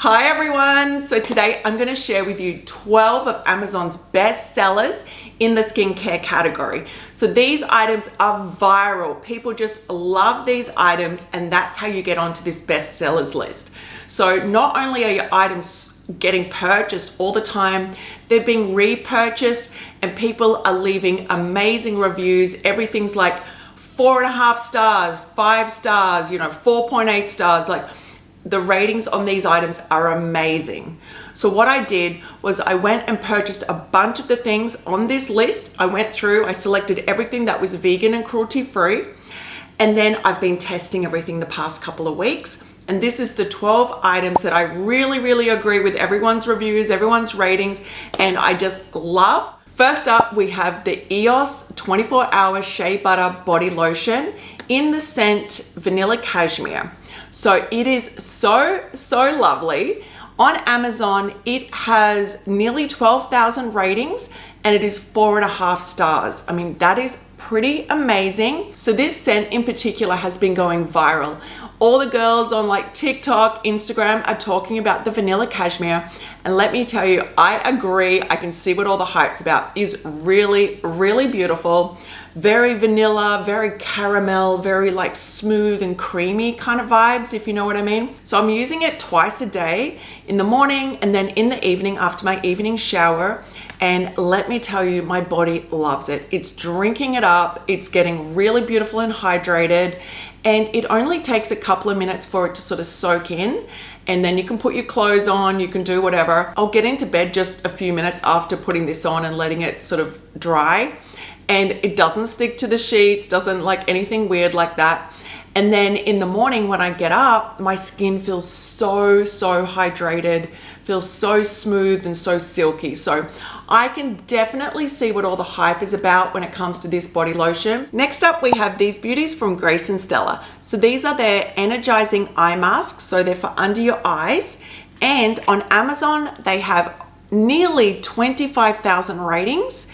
Hi everyone! So today I'm going to share with you 12 of Amazon's best sellers in the skincare category. So these items are viral. People just love these items and that's how you get onto this best sellers list. So not only are your items getting purchased all the time, they're being repurchased and people are leaving amazing reviews. Everything's like 4.5 stars, 5 stars, 4.8 stars. Like, the ratings on these items are amazing. So what I did was I went and purchased a bunch of the things on this list. I went through, I selected everything that was vegan and cruelty free. And then I've been testing everything the past couple of weeks. And this is the 12 items that I really agree with everyone's reviews, everyone's ratings, and I just love. First up, we have the EOS 24-hour Shea Butter Body Lotion in the scent Vanilla Cashmere. So it is so lovely. On Amazon, it has nearly 12,000 ratings and it is 4.5 stars. I mean, that is pretty amazing. So this scent in particular has been going viral. All the girls on like TikTok, Instagram are talking about the Vanilla Cashmere. And let me tell you, I agree. I can see what all the hype's about. Is really beautiful. Very vanilla, very caramel, very like smooth and creamy kind of vibes, if you know what I mean. So I'm using it twice a day, in the morning and then in the evening after my evening shower. And let me tell you, my body loves it. It's drinking it up. It's getting really beautiful and hydrated. And it only takes a couple of minutes for it to sort of soak in. And then you can put your clothes on, you can do whatever. I'll get into bed just a few minutes after putting this on and letting it sort of dry. And it doesn't stick to the sheets, doesn't like anything weird like that. And then in the morning when I get up, my skin feels so hydrated, feels so smooth and so silky. So I can definitely see what all the hype is about when it comes to this body lotion. Next up, we have these beauties from Grace and Stella. So these are their Energizing eye masks. So they're for under your eyes. And on Amazon, they have nearly 25,000 ratings.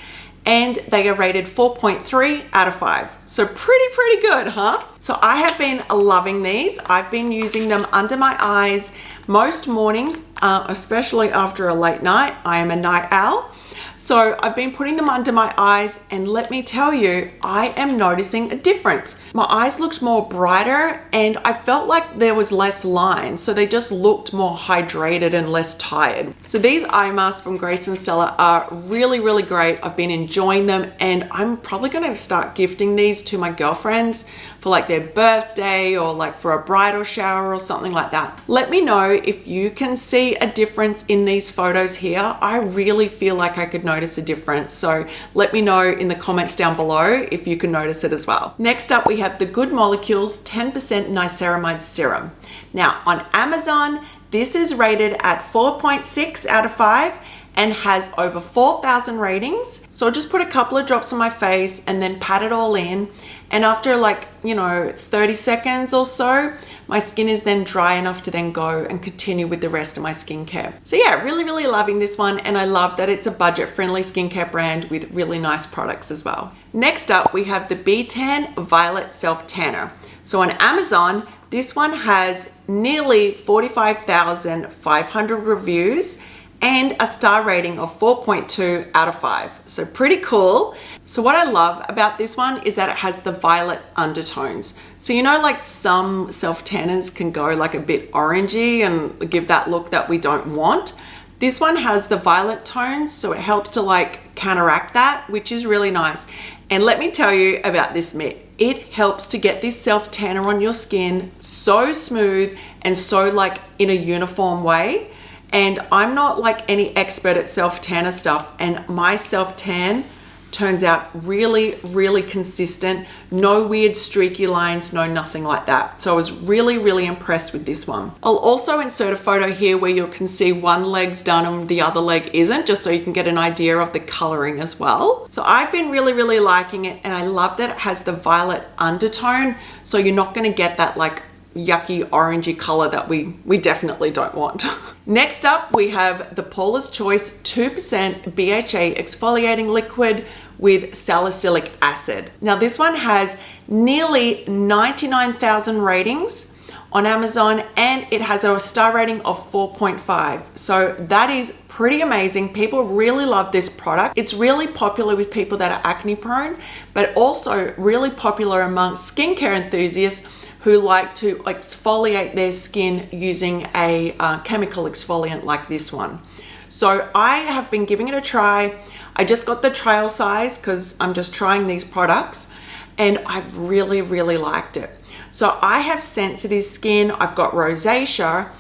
And they are rated 4.3 out of 5. So pretty good, huh? So I have been loving these. I've been using them under my eyes most mornings, especially after a late night. I am a night owl. So I've been putting them under my eyes and let me tell you, I am noticing a difference. My eyes looked more brighter and I felt like there was less lines. So they just looked more hydrated and less tired. So these eye masks from Grace and Stella are really great. I've been enjoying them and I'm probably going to start gifting these to my girlfriends for like their birthday or like for a bridal shower or something like that. Let me know if you can see a difference in these photos here. I really feel like I could notice a difference. So let me know in the comments down below if you can notice it as well. Next up, we have the Good Molecules 10% Niacinamide Serum. Now on Amazon, this is rated at 4.6 out of 5 and has over 4,000 ratings. So I'll just put a couple of drops on my face and then pat it all in. And after like, 30 seconds or so, my skin is then dry enough to then go and continue with the rest of my skincare. So yeah, really loving this one. And I love that it's a budget-friendly skincare brand with really nice products as well. Next up, we have the b.tan Violet Self Tanner. So on Amazon, this one has nearly 45,500 reviews and a star rating of 4.2 out of 5. So pretty cool. So what I love about this one is that it has the violet undertones. So like some self-tanners can go like a bit orangey and give that look that we don't want. This one has the violet tones, so it helps to like counteract that, which is really nice. And let me tell you about this mitt. It helps to get this self-tanner on your skin so smooth and so like in a uniform way. And I'm not like any expert at self-tanner stuff, and my self-tan turns out really consistent. No weird streaky lines, no nothing like that. So I was really impressed with this one. I'll also insert a photo here where you can see one leg's done and the other leg isn't, just so you can get an idea of the coloring as well. So I've been really liking it, and I love that it has the violet undertone, so you're not gonna get that like yucky orangey color that we definitely don't want. Next up, we have the Paula's Choice 2% BHA exfoliating liquid with salicylic acid. Now this one has nearly 99,000 ratings. on Amazon, and it has a star rating of 4.5. So that is pretty amazing. People really love this product. It's really popular with people that are acne prone, but also really popular amongst skincare enthusiasts who like to exfoliate their skin using a chemical exfoliant like this one. So I have been giving it a try. I just got the trial size because I'm just trying these products, and I've really, really liked it. So I have sensitive skin, I've got rosacea,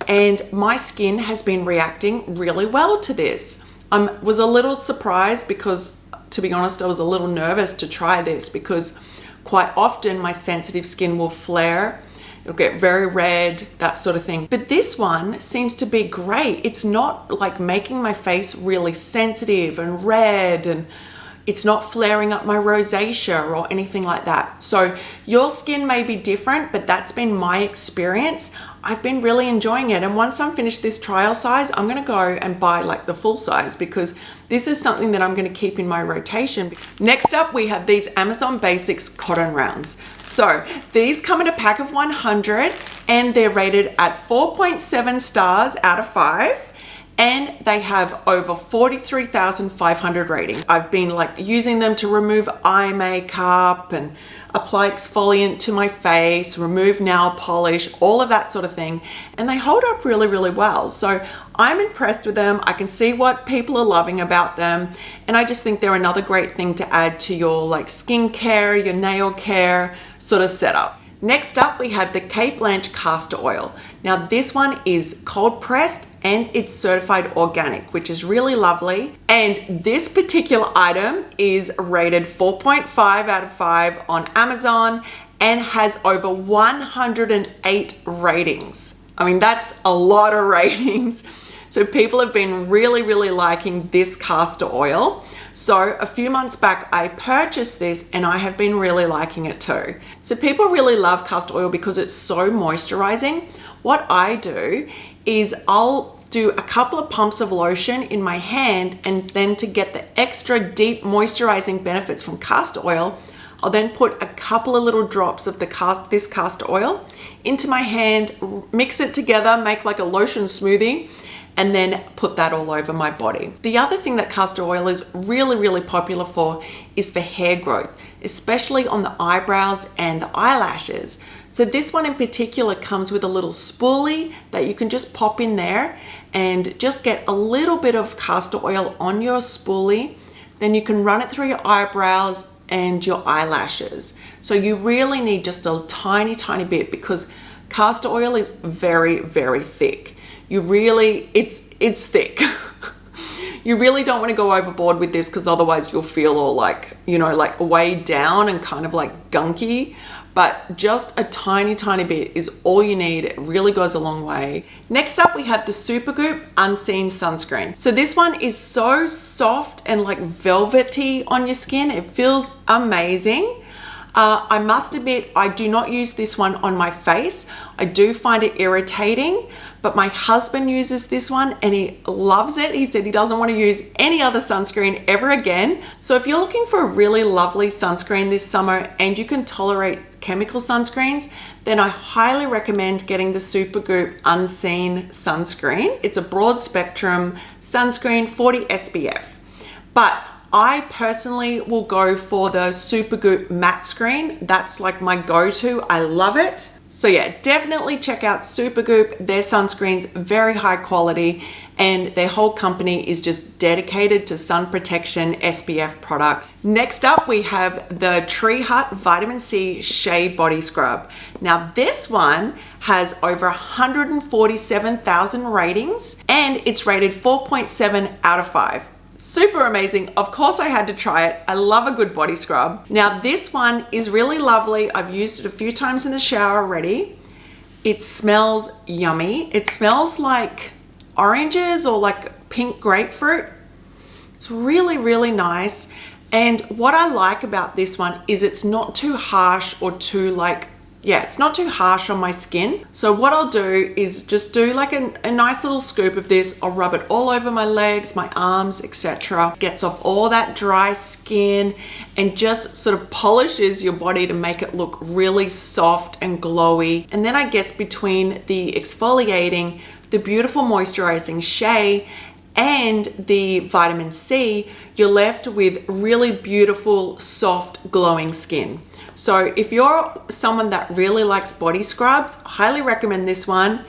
and my skin has been reacting really well to this. I was a little surprised because, to be honest, I was a little nervous to try this because quite often my sensitive skin will flare. It'll get very red, that sort of thing. But this one seems to be great. It's not like making my face really sensitive and red, and it's not flaring up my rosacea or anything like that. So your skin may be different, but that's been my experience. I've been really enjoying it. And once I'm finished this trial size, I'm gonna go and buy like the full size because this is something that I'm gonna keep in my rotation. Next up, we have these Amazon Basics cotton rounds. So these come in a pack of 100 and they're rated at 4.7 stars out of 5. And they have over 43,500 ratings. I've been like using them to remove eye makeup and apply exfoliant to my face, remove nail polish, all of that sort of thing. And they hold up really, really well. So I'm impressed with them. I can see what people are loving about them. And I just think they're another great thing to add to your like skincare, your nail care sort of setup. Next up, we have the Kate Blanch Castor Oil. Now this one is cold pressed and it's certified organic, which is really lovely. And this particular item is rated 4.5 out of 5 on Amazon and has over 108 ratings. I mean, that's a lot of ratings. So people have been really, really liking this castor oil. So a few months back, I purchased this and I have been really liking it too. So people really love castor oil because it's so moisturizing. What I do is I'll do a couple of pumps of lotion in my hand, and then to get the extra deep moisturizing benefits from castor oil, I'll then put a couple of little drops of this castor oil into my hand, mix it together, make like a lotion smoothie, and then put that all over my body. The other thing that castor oil is really, really popular for is for hair growth, especially on the eyebrows and the eyelashes. So this one in particular comes with a little spoolie that you can just pop in there and just get a little bit of castor oil on your spoolie. Then you can run it through your eyebrows and your eyelashes. So you really need just a tiny, tiny bit because castor oil is very, very thick. It's thick. You really don't want to go overboard with this because otherwise you'll feel all like, like weighed down and kind of like gunky. But just a tiny, tiny bit is all you need. It really goes a long way. Next up, we have the Supergoop Unseen Sunscreen. So this one is so soft and like velvety on your skin. It feels amazing. I must admit, I do not use this one on my face. I do find it irritating, but my husband uses this one and he loves it. He said he doesn't want to use any other sunscreen ever again. So if you're looking for a really lovely sunscreen this summer and you can tolerate chemical sunscreens, then I highly recommend getting the Supergoop Unseen Sunscreen. It's a broad spectrum sunscreen, 40 SPF. But I personally will go for the Supergoop Matte Screen. That's like my go-to. I love it. So yeah, definitely check out Supergoop. Their sunscreen's very high quality and their whole company is just dedicated to sun protection SPF products. Next up, we have the Tree Hut Vitamin C Shea Body Scrub. Now this one has over 147,000 ratings and it's rated 4.7 out of 5. Super amazing. Of course I had to try it. I love a good body scrub. Now this one is really lovely. I've used it a few times in the shower already. It smells yummy. It smells like oranges or like pink grapefruit. It's really, really nice. And what I like about this one is it's not too harsh or too like yeah, it's not too harsh on my skin. So what I'll do is just do like a nice little scoop of this. I'll rub it all over my legs, my arms, etc. Gets off all that dry skin and just sort of polishes your body to make it look really soft and glowy. And then I guess between the exfoliating, the beautiful moisturizing Shea, and the vitamin C, you're left with really beautiful, soft, glowing skin. So if you're someone that really likes body scrubs, highly recommend this one.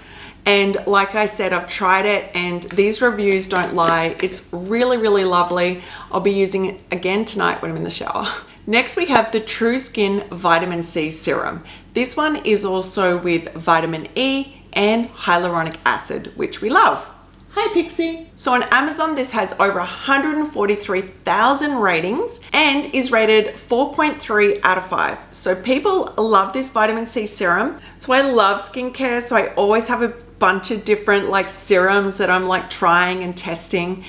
And like I said, I've tried it and these reviews don't lie. It's really, really lovely. I'll be using it again tonight when I'm in the shower. Next, we have the TruSkin Vitamin C Serum. This one is also with vitamin E and hyaluronic acid, which we love. Hi Pixie. So on Amazon, this has over 143,000 ratings and is rated 4.3 out of 5. So people love this vitamin C serum. So I love skincare. So I always have a bunch of different like serums that I'm like trying and testing.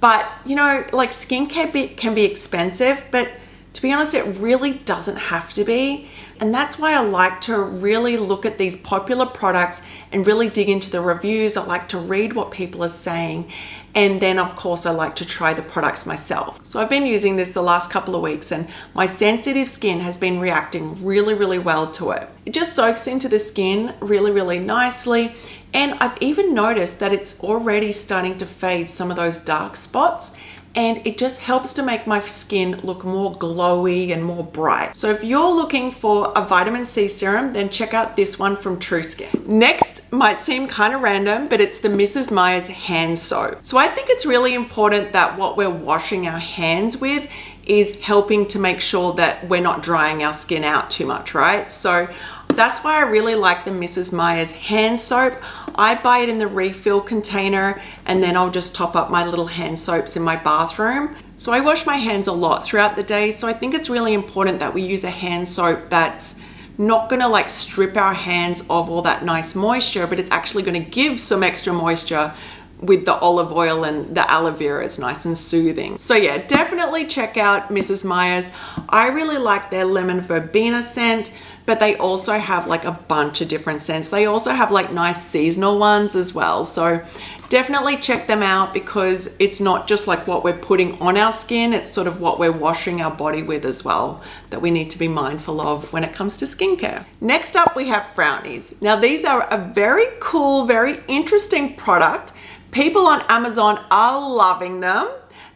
But you know, like skincare can be expensive, but to be honest, it really doesn't have to be. And that's why I like to really look at these popular products and really dig into the reviews. I like to read what people are saying. And then of course, I like to try the products myself. So I've been using this the last couple of weeks and my sensitive skin has been reacting really, really well to it. It just soaks into the skin really, really nicely. And I've even noticed that it's already starting to fade some of those dark spots. And it just helps to make my skin look more glowy and more bright. So if you're looking for a vitamin C serum, then check out this one from TruSkin. Next, might seem kind of random, but it's the Mrs. Meyer's hand soap. So I think it's really important that what we're washing our hands with is helping to make sure that we're not drying our skin out too much, right? So that's why I really like the Mrs. Meyer's hand soap. I buy it in the refill container and then I'll just top up my little hand soaps in my bathroom. So I wash my hands a lot throughout the day. So I think it's really important that we use a hand soap that's not gonna like strip our hands of all that nice moisture, but it's actually gonna give some extra moisture with the olive oil and the aloe vera. Is nice and soothing. So yeah, definitely check out Mrs. Meyer's. I really like their lemon verbena scent, but they also have like a bunch of different scents. They also have like nice seasonal ones as well. So definitely check them out because it's not just like what we're putting on our skin, it's sort of what we're washing our body with as well that we need to be mindful of when it comes to skincare. Next up, we have FROWNIES. Now these are a very cool, very interesting product. People on Amazon are loving them.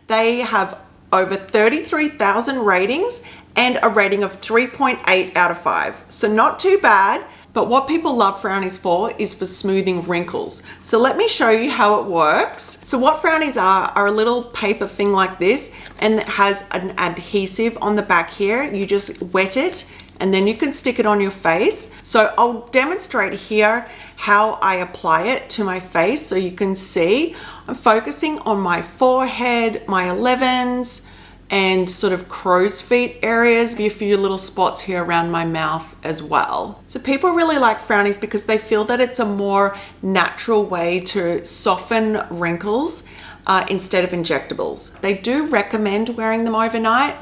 They have over 33,000 ratings and a rating of 3.8 out of 5. So not too bad, but what people love FROWNIES for is for smoothing wrinkles. So let me show you how it works. So what FROWNIES are a little paper thing like this, and it has an adhesive on the back here. You just wet it and then you can stick it on your face. So I'll demonstrate here how I apply it to my face so you can see. I'm focusing on my forehead, my 11s, and sort of crow's feet areas, a few little spots here around my mouth as well. So people really like FROWNIES because they feel that it's a more natural way to soften wrinkles instead of injectables. They do recommend wearing them overnight.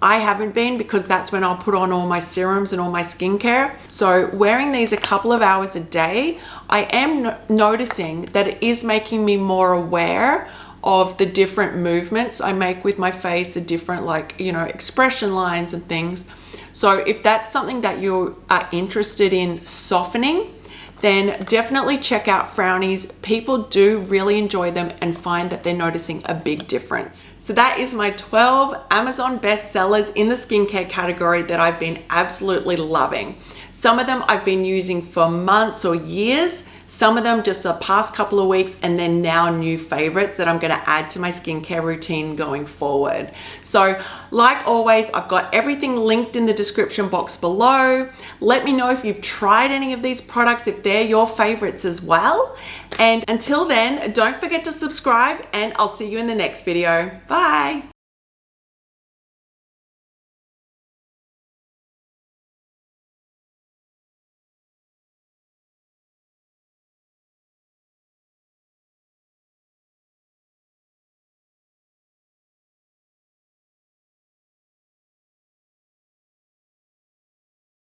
I haven't been because that's when I'll put on all my serums and all my skincare. So wearing these a couple of hours a day, I am noticing that it is making me more aware of the different movements I make with my face, the different expression lines and things. So if that's something that you are interested in softening, then definitely check out FROWNIES. People do really enjoy them and find that they're noticing a big difference. So that is my 12 Amazon bestsellers in the skincare category that I've been absolutely loving. Some of them I've been using for months or years. Some of them just the past couple of weeks, and then now new favorites that I'm going to add to my skincare routine going forward. So like always, I've got everything linked in the description box below. Let me know if you've tried any of these products, if they're your favorites as well. And until then, don't forget to subscribe and I'll see you in the next video. Bye.